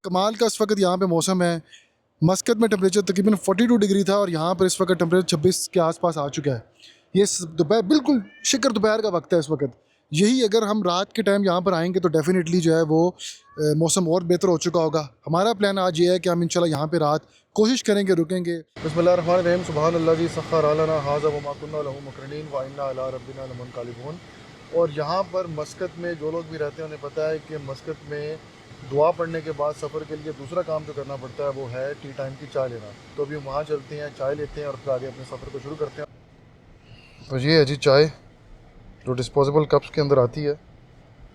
कमाल का इस वक्त यहाँ पे मौसम है। मस्कत में टेम्परेचर तकरीबन 42 डिग्री था और यहाँ पर इस वक्त टेम्परेचर 26 के आसपास आ चुका है। ये दोपहर बिल्कुल शिकर दोपहर का वक्त है इस वक्त। यही अगर हम रात के टाइम यहाँ पर आएंगे तो डेफिनेटली जो है वो मौसम और बेहतर हो चुका होगा। हमारा प्लान आज ये है कि हम इंशाल्लाह यहाँ पे रात कोशिश करेंगे रुकेंगे। बिस्मिल्लाहिर्रहमानिर्रहीम सुबहान अल्लाह जी सख्खर लना हाज़ा व मा कुन्ना लहू मुक़रिनीन व इन्ना अला रब्बिना लमुनक़लिबून। और यहाँ पर मस्कत में जो लोग भी रहते हैं उन्हें पता है कि मस्कत में दुआ पढ़ने के बाद सफ़र के लिए दूसरा काम जो करना पड़ता है वो है टी टाइम की चाय लेना। तो अभी हम वहाँ चलते हैं, चाय लेते हैं और फिर आगे अपने सफ़र को शुरू करते हैं। तो ये है जी चाय जो डिस्पोजेबल कप्स के अंदर आती है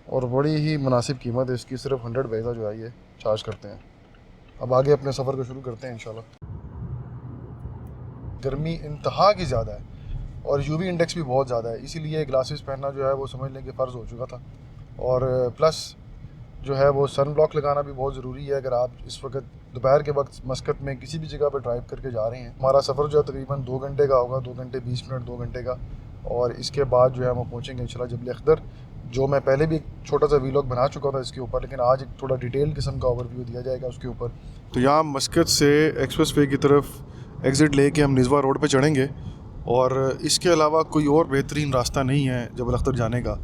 और बड़ी ही मुनासिब कीमत है इसकी, सिर्फ 100 पैसा जो है ये चार्ज करते हैं। अब आगे अपने सफ़र को शुरू करते हैं इंशाल्लाह। गर्मी इंतहा की ज़्यादा है और यूवी इंडेक्स भी बहुत ज़्यादा है, इसीलिए ग्लासेस पहनना जो है वो समझ लें कि फ़र्ज़ हो चुका था। और प्लस जो है वो सन ब्लॉक लगाना भी बहुत ज़रूरी है अगर आप इस वक्त दोपहर के वक्त मस्कत में किसी भी जगह पर ड्राइव करके जा रहे हैं। हमारा सफ़र जो है तकरीबन 2 घंटे का होगा, 2 घंटे 20 मिनट 2 घंटे का। और इसके बाद जो है हम पहुँचेंगे इंशाल्लाह जबल अख्तर, जो मैं पहले भी एक छोटा सा वीलॉग बना चुका था इसके ऊपर, लेकिन आज एक थोड़ा डिटेल किस्म का ओवरव्यू दिया जाएगा उसके ऊपर। तो यहाँ मस्कत से एक्सप्रेस वे की तरफ एग्ज़िट लेके हम निज़वा रोड पे चढ़ेंगे और इसके अलावा कोई और बेहतरीन रास्ता नहीं है जबल अख्तर जाने का।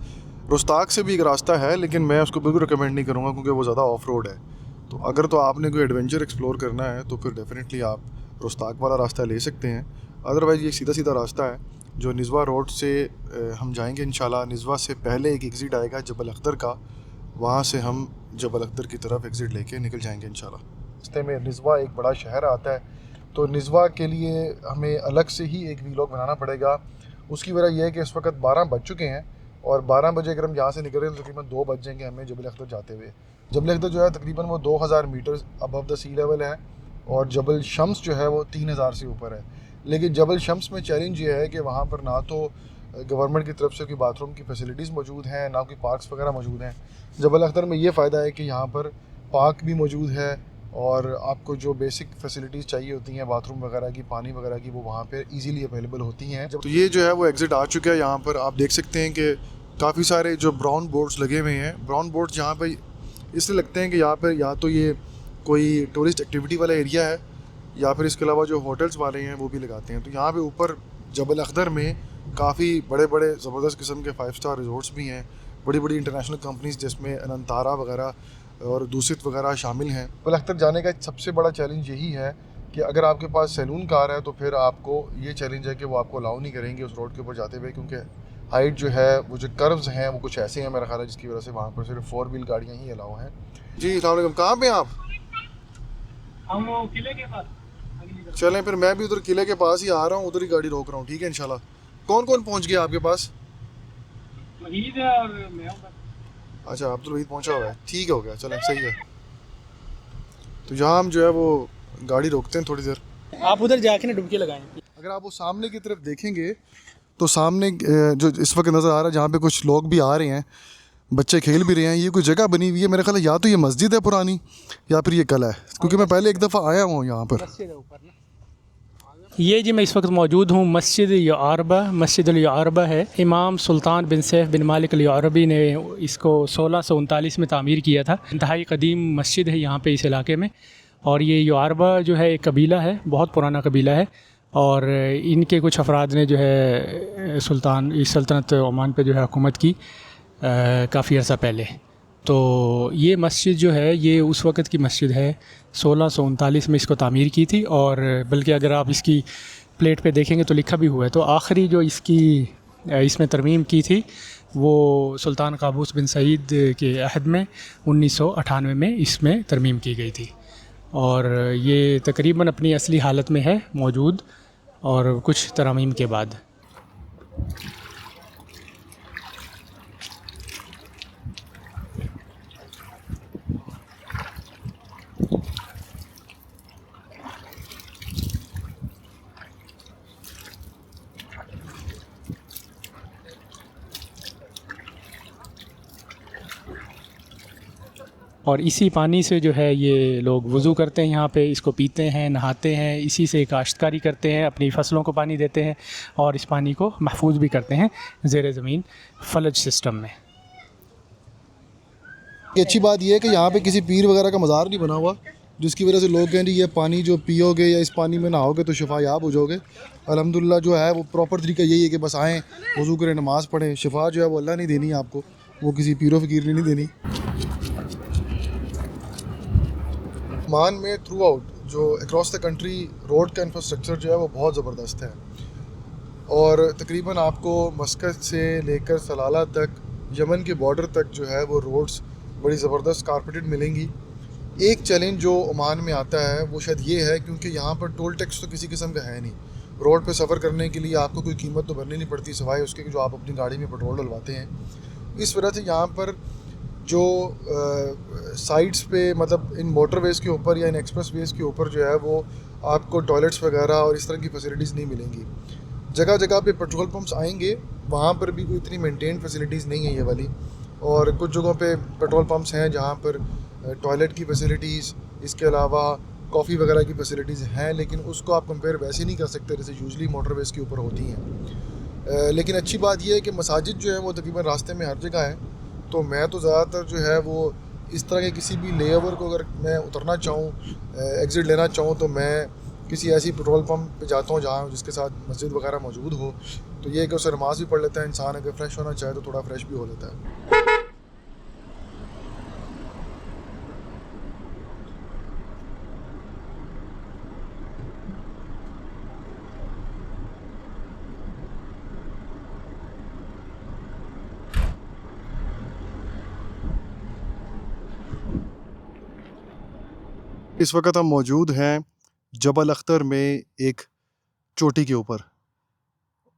रुस्ताक से भी एक रास्ता है लेकिन मैं उसको बिल्कुल रिकमेंड नहीं करूँगा क्योंकि वो ज़्यादा ऑफ रोड है। तो अगर तो आपने कोई एडवेंचर एक्सप्लोर करना है तो फिर डेफिनेटली आप रुस्ताक वाला रास्ता ले सकते हैं। अदरवाइज़ ये सीधा सीधा रास्ता है जो निज़वा रोड से हम जाएंगे इंशाल्लाह। निज़वा से पहले एक एग्ज़िट आएगा जबल अख्तर का, वहाँ से हम जबल अख्तर की तरफ एग्ज़िट लेके निकल जाएंगे इंशाल्लाह। रास्ते में निज़वा एक बड़ा शहर आता है, तो निज़वा के लिए हमें अलग से ही एक वीलॉग बनाना पड़ेगा। उसकी वजह यह है कि इस वक्त 12 बज चुके हैं और 12 बजे अगर हम यहाँ से निकल रहे हैं तो तकरीबन 2 बज जाएंगे हमें जबल अख्तर जाते हुए। जबल अख्तर जो है तकरीबन वो 2000 metre above the sea level है और जबल शम्स जो है वो 3000 से ऊपर है। लेकिन जबल शम्स में चैलेंज ये है कि वहाँ पर ना तो गवर्नमेंट की तरफ से कोई बाथरूम की फैसिलिटीज़ मौजूद हैं, ना कोई पार्क्स वगैरह मौजूद हैं। जबल अख्तर में ये फ़ायदा है कि यहाँ पर पार्क भी मौजूद है और आपको जो बेसिक फैसिलिटीज़ चाहिए होती हैं बाथरूम वगैरह की, पानी वगैरह की, वो वहाँ पे इजीली अवेलेबल होती हैं। तो ये जो है वो एग्ज़िट आ चुका है। यहाँ पर आप देख सकते हैं कि काफ़ी सारे जो ब्राउन बोर्ड्स लगे हुए हैं। ब्राउन बोर्ड्स यहाँ पर इसलिए लगते हैं कि यहाँ पर या तो ये कोई टूरिस्ट एक्टिविटी वाला एरिया है या फिर इसके अलावा जो होटल्स वाले हैं वो भी लगाते हैं। तो यहाँ पे ऊपर जबल अख्तर में काफ़ी बड़े बड़े ज़बरदस्त किस्म के 5 स्टार रिजॉर्ट्स भी हैं, बड़ी बड़ी इंटरनेशनल कंपनीज़ जिसमें अनंतारा वगैरह और दूसित वगैरह शामिल हैं। जबल अख्तर जाने का सबसे बड़ा चैलेंज यही है कि अगर आपके पास सैलून कार है तो फिर आपको ये चैलेंज है कि वो आपको अलाउ नहीं करेंगे उस रोड के ऊपर जाते हुए, क्योंकि हाइट जो है वो जो कर्व्स हैं वो कुछ ऐसे हैं मेरा ख्याल है जिसकी वजह से वहाँ पर सिर्फ 4 व्हील गाड़ियाँ ही अलाउ हैं। जी अस्सलाम वालेकुम, कहाँ पे आप? हम वो किले के पास। चलें फिर मैं भी उधर किले के पास ही आ रहा हूँ, उधर ही गाड़ी रोक रहा हूँ, ठीक है इंशाल्लाह। कौन कौन पहुँच गया आपके पास? वहीद है और मैं हूँ। अच्छा अब्दुल वहीद पहुँचा हुआ है, ठीक हो गया, चलें सही है। तो यहाँ हम जो है वो गाड़ी रोकते हैं थोड़ी देर। आप उधर जाके ना डुबकी लगाएं। अगर आप वो सामने की तरफ देखेंगे तो सामने जो इस वक्त नज़र आ रहा है जहाँ पे कुछ लोग भी आ रहे हैं, बच्चे खेल भी रहे हैं, ये कोई जगह बनी हुई है मेरा ख्याल है, या तो ये मस्जिद है पुरानी या फिर ये किला है, क्योंकि मैं पहले एक दफ़ा आया हूँ यहाँ पर। ये जी मैं इस वक्त मौजूद हूँ मस्जिद यारबा। मस्जिद यारबा है, इमाम सुल्तान बिन सैफ बिन मालिक यारबी ने इसको 1639 में तामीर किया था। इंतहाई कदीम मस्जिद है यहाँ पे इस इलाके में। और ये यारबा जो है एक कबीला है, बहुत पुराना कबीला है और इनके कुछ अफराद ने जो है सुल्तान इस सल्तनत ओमान पे जो है हुकूमत की काफ़ी अर्सा पहले। तो ये मस्जिद जो है ये उस वक़्त की मस्जिद है, 1639 में इसको तामीर की थी। और बल्कि अगर आप इसकी प्लेट पे देखेंगे तो लिखा भी हुआ है। तो आखिरी जो इसमें तरमीम की थी वो सुल्तान काबूस बिन सईद के अहद में 1998 में इसमें तरमीम की गई थी और ये तकरीबन अपनी असली हालत में है मौजूद और कुछ तरमीम के बाद। और इसी पानी से जो है ये लोग वज़ू करते हैं, यहाँ पे इसको पीते हैं, नहाते हैं, इसी से काश्तकारी करते हैं, अपनी फसलों को पानी देते हैं और इस पानी को महफूज भी करते हैं ज़ेर ज़मीन फ़लज सिस्टम में। अच्छी बात यह है कि यहाँ पे किसी पीर वगैरह का मज़ार नहीं बना हुआ, जिसकी वजह से लोग कहें जी ये पानी जो पियोगे या इस पानी में नहाओगे तो शिफा याब हो जाओगे। अल्हम्दुलिल्लाह जो है वो प्रॉपर तरीका यही है कि बस आएँ, वज़ू करें, नमाज़ पढ़ें। शिफा जो है वो अल्लाह नहीं देनी है आपको, वो किसी पीरो फ़कीर ने नहीं देनी। ओमान में थ्रू आउट जो अक्रॉस द कंट्री रोड का इंफ्रास्ट्रक्चर जो है वो बहुत ज़बरदस्त है, और तकरीबन आपको मस्कत से लेकर सलाला तक, यमन के बॉर्डर तक जो है वो रोड्स बड़ी ज़बरदस्त कारपेटेड मिलेंगी। एक चैलेंज जो ओमान में आता है वो शायद ये है क्योंकि यहाँ पर टोल टैक्स तो किसी किस्म का है नहीं। रोड पे सफ़र करने के लिए आपको कोई कीमत तो भरनी नहीं पड़ती सिवाय उसके कि जो आप अपनी गाड़ी में पेट्रोल डलवाते हैं। इस वजह से यहाँ पर जो साइड्स पे मतलब इन मोटरवेज़ के ऊपर या इन एक्सप्रेस वेज़ के ऊपर जो है वो आपको टॉयलेट्स वगैरह और इस तरह की फैसिलिटीज़ नहीं मिलेंगी। जगह जगह पे पेट्रोल पंप्स आएंगे, वहाँ पर भी कोई इतनी मेंटेन फैसिलिटीज़ नहीं है ये वाली, और कुछ जगहों पे पेट्रोल पंप्स हैं जहाँ पर टॉयलेट की फैसिलिटीज़, इसके अलावा कॉफ़ी वगैरह की फैसिलिटीज़ हैं, लेकिन उसको आप कंपेयर वैसे नहीं कर सकते जैसे यूजली मोटरवेज़ के ऊपर होती हैं। लेकिन अच्छी बात यह है कि मसाजिद जो है वो तकरीबन रास्ते में हर जगह है, तो मैं तो ज़्यादातर जो है वो इस तरह के किसी भी लेओवर को अगर मैं उतरना चाहूँ, एग्ज़िट लेना चाहूँ, तो मैं किसी ऐसी पेट्रोल पंप पे जाता हूँ जहाँ जिसके साथ मस्जिद वगैरह मौजूद हो, तो ये कि उससे नमाज़ भी पढ़ लेता है इंसान, अगर फ्रेश होना चाहे तो थोड़ा फ्रेश भी हो लेता है। इस वक्त हम मौजूद हैं जबल अख्तर में एक चोटी के ऊपर,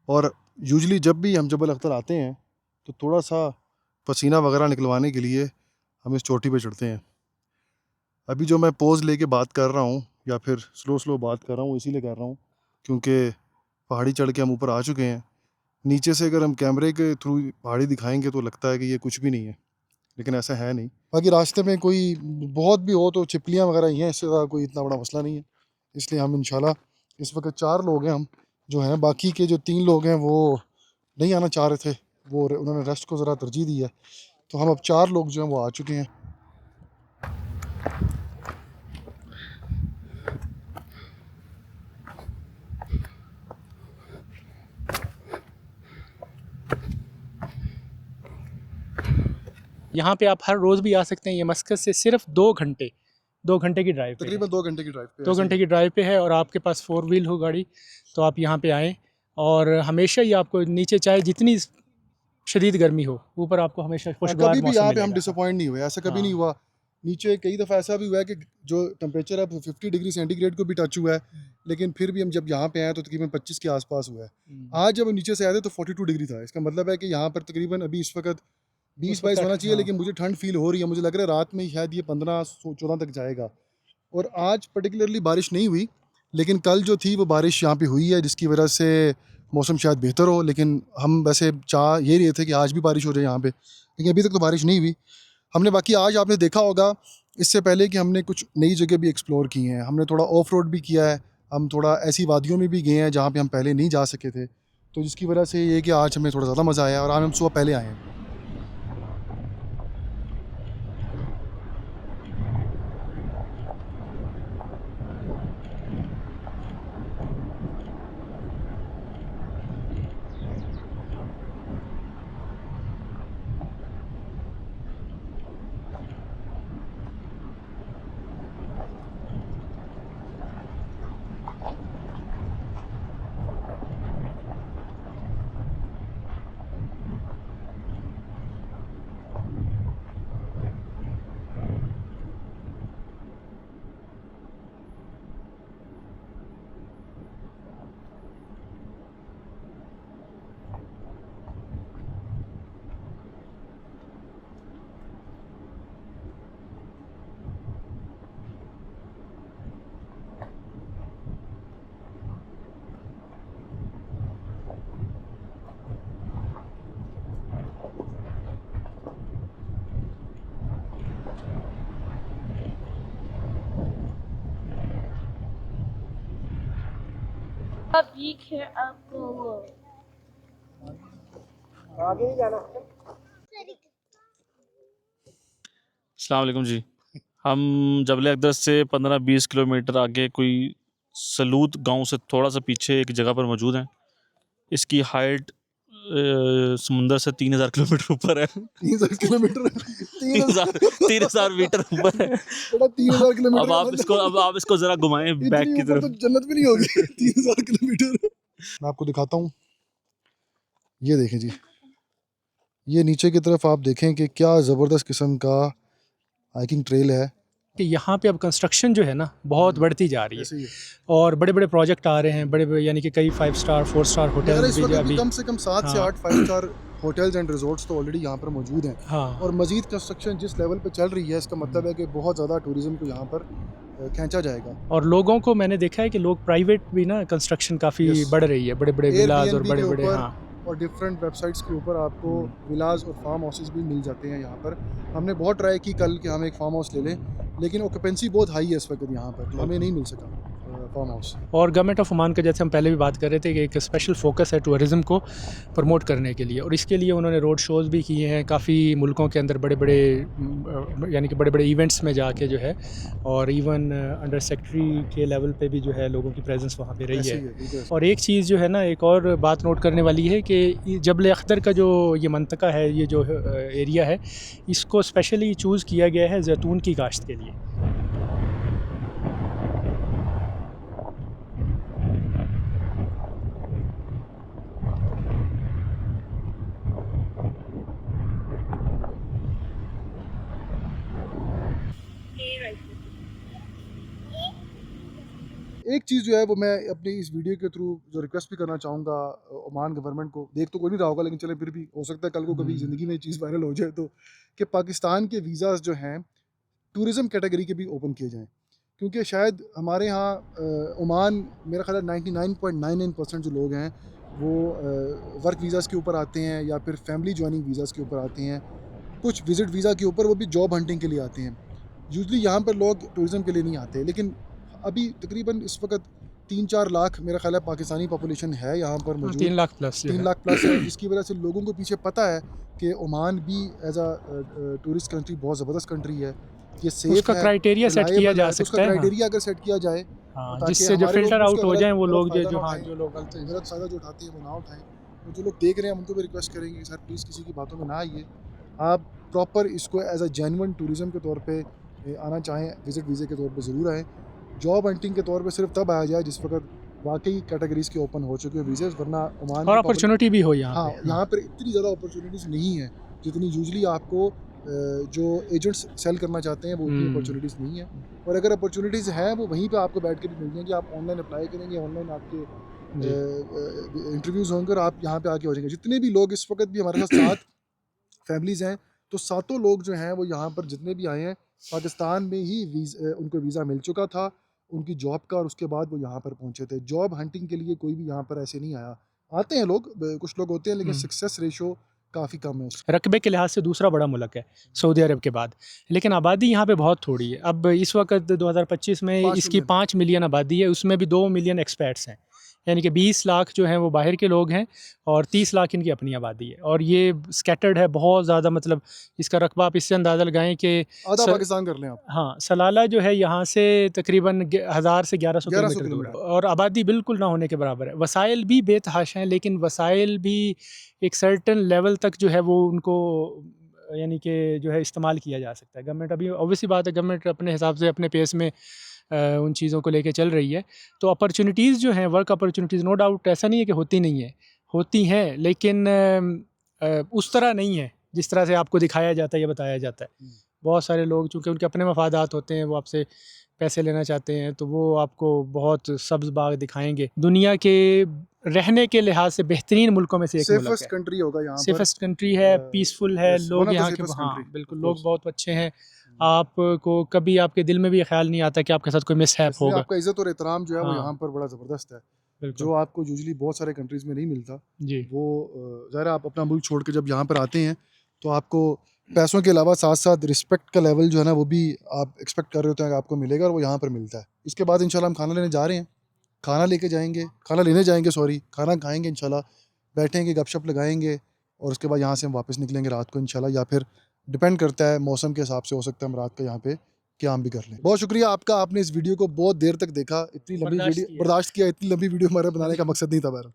और यूजली जब भी हम जबल अख्तर आते हैं तो थोड़ा सा पसीना वगैरह निकलवाने के लिए हम इस चोटी पे चढ़ते हैं। अभी जो मैं पोज़ लेके बात कर रहा हूँ या फिर स्लो स्लो बात कर रहा हूँ इसीलिए कर रहा हूँ क्योंकि पहाड़ी चढ़ के हम ऊपर आ चुके हैं। नीचे से अगर हम कैमरे के थ्रू पहाड़ी दिखाएंगे तो लगता है कि ये कुछ भी नहीं है, लेकिन ऐसा है नहीं। बाकी रास्ते में कोई बहुत भी हो तो छिपलियाँ वगैरह ही हैं, इससे ज़्यादा कोई इतना बड़ा मसला नहीं है। इसलिए हम इंशाल्लाह इस वक्त 4 लोग हैं हम जो हैं, बाकी के जो 3 लोग हैं वो नहीं आना चाह रहे थे, वो उन्होंने रेस्ट को ज़रा तरजीह दी है, तो हम अब 4 लोग जो हैं वो आ चुके हैं। यहाँ पे आप हर रोज़ भी आ सकते हैं। ये मस्कत से सिर्फ 2 घंटे की ड्राइव पे है। तकरीबन 2 घंटे की ड्राइव पे 2 घंटे की ड्राइव पे है, और आपके पास 4 व्हील हो गाड़ी तो आप यहाँ पे आएँ। और हमेशा ही आपको नीचे चाहे जितनी शदीद गर्मी हो, ऊपर आपको हमेशा खुशगवार कभी भी मौसम यहाँ पे हम मिलेगा। डिसअपॉइंट नहीं हुए, ऐसा कभी नहीं हुआ। नीचे कई दफ़ा ऐसा भी हुआ है कि जो टेम्परेचर है 50 डिग्री सेंटीग्रेड को भी टच हुआ है, लेकिन फिर भी हम जब यहाँ पे आए तो तकरीबन 25 के आसपास हुआ है। आज जब हम नीचे से आए थे तो 42 डिग्री था। इसका मतलब है कि यहाँ पर तकरीबन अभी इस वक्त 20-22 होना चाहिए, लेकिन मुझे ठंड फील हो रही है। मुझे लग रहा है रात में शायद ये 15-14 तक जाएगा। और आज पर्टिकुलरली बारिश नहीं हुई, लेकिन कल जो थी वो बारिश यहाँ पे हुई है, जिसकी वजह से मौसम शायद बेहतर हो। लेकिन हम वैसे चाह ये रहे थे कि आज भी बारिश हो जाए यहाँ पे, लेकिन अभी तक तो बारिश नहीं हुई। हमने बाकी आज आपने देखा होगा इससे पहले कि हमने कुछ नई जगह भी एक्सप्लोर की हैं। हमने थोड़ा ऑफ रोड भी किया है, हम थोड़ा ऐसी वादियों में भी गए हैं जहाँ पे हम पहले नहीं जा सके थे, तो जिसकी वजह से ये कि आज हमें थोड़ा ज़्यादा मज़ा आया और आज हम सुबह पहले आए हैं। अब वीक है आपको वो आगे ही जाना। अस्सलाम वालेकुम जी। हम जबल अकदस से 15-20 किलोमीटर आगे कोई सलूत गांव से थोड़ा सा पीछे एक जगह पर मौजूद हैं। इसकी हाइट समुंदर से 3000 किलोमीटर ऊपर है। 3000 किलोमीटर 3000 3000 मीटर ऊपर है। बेटा 3000 किलोमीटर अब आप इसको ज़रा घुमाएं बैक इतनी की ऊपर तो तरफ। जन्नत भी नहीं होगी 3000 किलोमीटर। मैं आपको दिखाता हूँ, ये देखें जी, ये नीचे की तरफ आप देखें कि क्या ज़बरदस्त किस्म का हाइकिंग ट्रेल है। कि यहाँ पे अब कंस्ट्रक्शन जो है ना बहुत बढ़ती जा रही ऐसे है ही है। और बड़े बड़े प्रोजेक्ट आ रहे हैं, बड़े बड़े यानी कि कई 5 स्टार 4 स्टार यार होटल्स इस भी वक्त जो भी अभी कम से कम 7 से हाँ 8 5 स्टार होटल्स एंड रिजॉर्ट्स तो ऑलरेडी यहाँ पर मौजूद हैं। हाँ और मजीद कंस्ट्रक्शन जिस लेवल पे चल रही है, इसका मतलब है कि बहुत ज़्यादा टूरिज़्म को यहाँ पर खींचा जाएगा। और लोगों को मैंने देखा है कि लोग प्राइवेट भी ना कंस्ट्रक्शन काफ़ी Yes. बढ़ रही है, बड़े बड़े विलाज और Airbnb बड़े के बड़े ऊपर हाँ और डिफरेंट वेबसाइट्स के ऊपर आपको विलाज और फार्म हाउसेस भी मिल जाते हैं यहाँ पर। हमने बहुत ट्राई की कल कि हम एक फार्म हाउस ले लें, लेकिन ऑक्यूपेंसी बहुत हाई है इस वक्त यहाँ पर, तो हमें नहीं मिल सका फार्म हाउस। और गवर्नमेंट ऑफ ओमान का जैसे हम पहले भी बात कर रहे थे कि एक स्पेशल फोकस है टूरिज़्म को प्रमोट करने के लिए, और इसके लिए उन्होंने रोड शोज़ भी किए हैं काफ़ी मुल्कों के अंदर, बड़े बड़े यानी कि बड़े बड़े इवेंट्स में जाके जो है, और इवन अंडर सेक्रेटरी के लेवल पे भी जो है लोगों की प्रेजेंस वहाँ पे रही ऐसे है। ही है, बिल्कुल ऐसे। और एक चीज़ जो है ना, एक और बात नोट करने वाली है कि जबल अख्तर का जो ये मंतका है, ये जो एरिया है, इसको स्पेशली चूज़ किया गया है जैतून की काश्त के लिए। एक चीज़ जो है वो मैं अपनी इस वीडियो के थ्रू जो रिक्वेस्ट भी करना चाहूँगा ओमान गवर्नमेंट को, देख तो कोई नहीं रहा होगा लेकिन चले फिर भी हो सकता है कल को कभी ज़िंदगी में ये चीज़ वायरल हो जाए तो, कि पाकिस्तान के वीज़ाज़ जो हैं टूरिज़म कैटेगरी के भी ओपन किए जाएँ। क्योंकि शायद हमारे यहाँ ओमान, मेरा ख्याल है 99.99% जो लोग हैं वो वर्क वीज़ाज़ के ऊपर आते हैं या फिर फैमिली जॉइनिंग वीज़ाज़ के ऊपर आते हैं, कुछ विज़िट वीज़ा के ऊपर, वो भी जॉब हंटिंग के लिए आते हैं। यूजली यहाँ पर लोग टूरिज़म के लिए नहीं आते, लेकिन अभी तकरीबन इस वक्त 3-4 लाख मेरा ख्याल है पाकिस्तानी पॉपुलेशन है यहाँ पर मौजूद। 3 लाख प्लस 3 लाख प्लस है, जिसकी वजह से लोगों को पीछे पता है कि ओमान भी एज अ टूरिस्ट कंट्री बहुत ज़बरदस्त कंट्री है, ये सेफ उसका है, क्राइटेरिया सेट किया reliable जा है। तो उसका सकता है। क्राइटेरिया अगर सेट किया जाए हाँ, ताकि जिससे जो हमारे लोग फिल्टर आउट उसका हो जाएं वो गलत लोग फ़ायदा जो ना हाँ उठाएं, जो लोग गलत गलत फ़ायदा जो उठाते हैं वो ना उठाएं। तो जो लोग देख रहे हैं हम उनको भी रिक्वेस्ट करेंगे कि सर प्लीज़ किसी की बातों में ना आइए, आप प्रॉपर इसको एज अ जेन्युइन टूरिज़म के तौर पे आना चाहें, विज़िट वीज़े के तौर पे ज़रूर आएँ। जॉब हंटिंग के तौर पे सिर्फ तब आया जाए जिस वक्त वाकई कैटेगरीज़ के ओपन हो चुके हैं वीज़े, वरना ओमान और की अपॉर्चुनिटी भी हो यहाँ हाँ पे। यहाँ पर इतनी ज़्यादा अपॉर्चुनिटीज़ नहीं है जितनी यूजली आपको जो एजेंट्स सेल करना चाहते हैं वो उतनी अपॉर्चुनिटीज़ नहीं है। और अगर अपॉर्चुनिटीज़ हैं वो वहीं पे आपको बैठ के भी मिल जाएंगी, आप ऑनलाइन अप्लाई करेंगे, ऑनलाइन आपके इंटरव्यूज़ होंगे और आप यहाँ पे आके हो जाएंगे। जितने भी लोग इस वक्त भी हमारे साथ 7 फैमिलीज़ हैं, तो सातों लोग जो हैं वो यहाँ पर जितने भी आए हैं पाकिस्तान में ही उनको वीज़ा मिल चुका था उनकी जॉब का, और उसके बाद वो यहाँ पर पहुँचे थे। जॉब हंटिंग के लिए कोई भी यहाँ पर ऐसे नहीं आया। आते हैं लोग, कुछ लोग होते हैं, लेकिन सक्सेस रेशो काफ़ी कम है उसका। रकबे के लिहाज से दूसरा बड़ा मुल्क है सऊदी अरब के बाद, लेकिन आबादी यहाँ पे बहुत थोड़ी है। अब इस वक्त 2025 में 5 इसकी मिलियन 5 मिलियन आबादी है, उसमें भी 2 मिलियन एक्सपैट्स हैं, यानी कि 20 लाख जो हैं वो बाहर के लोग हैं और 30 लाख इनकी अपनी आबादी है। और ये स्कैटर्ड है बहुत ज़्यादा, मतलब इसका रकबा आप इससे अंदाज़ा लगाएं कि आधा पाकिस्तान कर लें आप। हाँ, सलाला जो है यहाँ से तकरीबन 1000 से 1100 किलोमीटर दूर है और आबादी बिल्कुल ना होने के बराबर है। वसाइल भी बेतहाशा हैं, लेकिन वसाइल भी एक सर्टन लेवल तक जो है वो उनको यानी कि जो है इस्तेमाल किया जा सकता है। गवर्नमेंट अभी ऑब्वियसली बात है, गवर्नमेंट अपने हिसाब से अपने पेस में उन चीज़ों को लेके चल रही है। तो अपॉर्चुनिटीज़ जो हैं, वर्क अपॉर्चुनिटीज़, नो डाउट ऐसा नहीं है कि होती नहीं है, होती हैं, लेकिन उस तरह नहीं है जिस तरह से आपको दिखाया जाता है या बताया जाता है। बहुत सारे लोग चूँकि उनके अपने मफादात होते हैं, वो आपसे पैसे लेना चाहते हैं, तो वो आपको बहुत सब्ज़ बाग दिखाएंगे। दुनिया के रहने के लिहाज से बेहतरीन मुल्कों में से एक मुल्क सेफेस्ट है, कंट्री होगा यहाँ पर। सेफेस्ट कंट्री है, पीसफुल है, yes, one लोग of the यहाँ के safest हाँ country, बिल्कुल, of लोग course. बहुत अच्छे हैं। आपको कभी आपके दिल में भी ख्याल नहीं आता कि आपके साथ कोई मिसहैप इसलिए होगा। आपका इज़्ज़त और एहतराम जो है वो हाँ। यहाँ पर बड़ा ज़बरदस्त है, बिल्कुल जो आपको यूजुअली बहुत सारे कंट्रीज़ में नहीं मिलता। जी। वो ज़ाहिर है आप अपना मुल्क छोड़ के जब यहाँ पर आते हैं तो आपको पैसों के अलावा साथ साथ रिस्पेक्ट का लेवल जो है ना वो भी आप एक्सपेक्ट कर रहे होते हैं कि आपको मिलेगा, और वो यहाँ पर मिलता है। इसके बाद इंशाल्लाह हम खाना लेने जा रहे हैं, खाना लेने जाएंगे खाना खाएंगे इंशाल्लाह, बैठेंगे, गपशप लगाएंगे, और उसके बाद यहाँ से हम वापस निकलेंगे रात को इंशाल्लाह, या फिर डिपेंड करता है मौसम के हिसाब से, हो सकता है हम रात का यहाँ पे क़याम भी कर लें। बहुत शुक्रिया आपका, आपने इस वीडियो को बहुत देर तक देखा, इतनी लंबी बर्दाश्त वीडियो किया। बर्दाश्त किया। इतनी लंबी वीडियो हमारे बनाने का मकसद नहीं था बहरहाल।